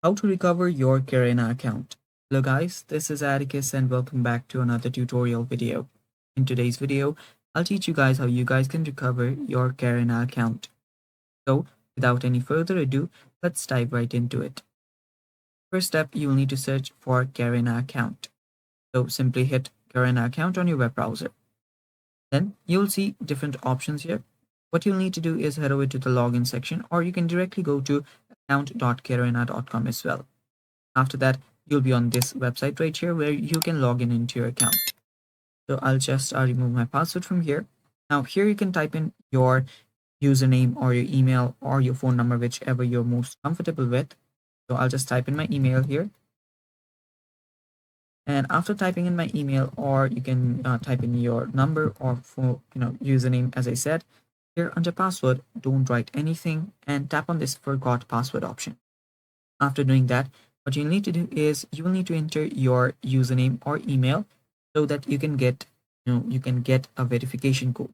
How to recover your Garena account. Hello guys, this is Atticus and welcome back to another tutorial video. In today's video, I'll teach you guys how you guys can recover your Garena account. So without any further ado, let's dive right into it. First step, you'll need to search for Garena account. So simply hit Garena account on your web browser. Then you'll see different options here. What you'll need to do is head over to the login section, or you can directly go to account.garena.com as well. After that, you'll be on this website right here where you can log in into your account. So I'll just remove my password from here. Now here you can type in your username or your email or your phone number, whichever you're most comfortable with. So I'll just type in my email here. And after typing in my email, or you can type in your number or for username, as I said, here under password, don't write anything and tap on this forgot password option. After doing that, what you need to do is you will need to enter your username or email so that you can get a verification code.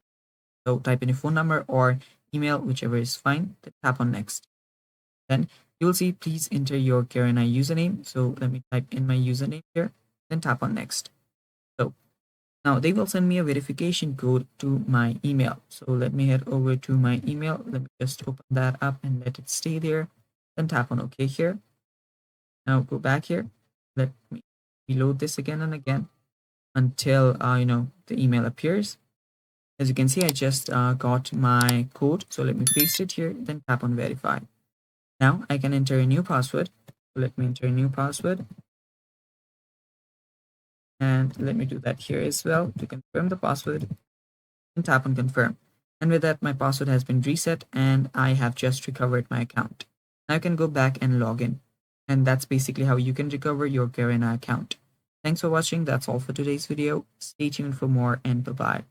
So type in your phone number or email, whichever is fine, then tap on next. Then you will see please enter your Garena username. So let me type in my username here, then tap on next. So now they will send me a verification code to my email. So let me head over to my email. Let me just open that up and let it stay there. Then tap on OK here. Now go back here. Let me reload this again and again until the email appears. As you can see, I just got my code. So let me paste it here, then tap on verify. Now I can enter a new password. So let me enter a new password. And let me do that here as well to confirm the password and tap on confirm. And with that, my password has been reset and I have just recovered my account. Now I can go back and log in. And that's basically how you can recover your Garena account. Thanks for watching. That's all for today's video. Stay tuned for more and bye-bye.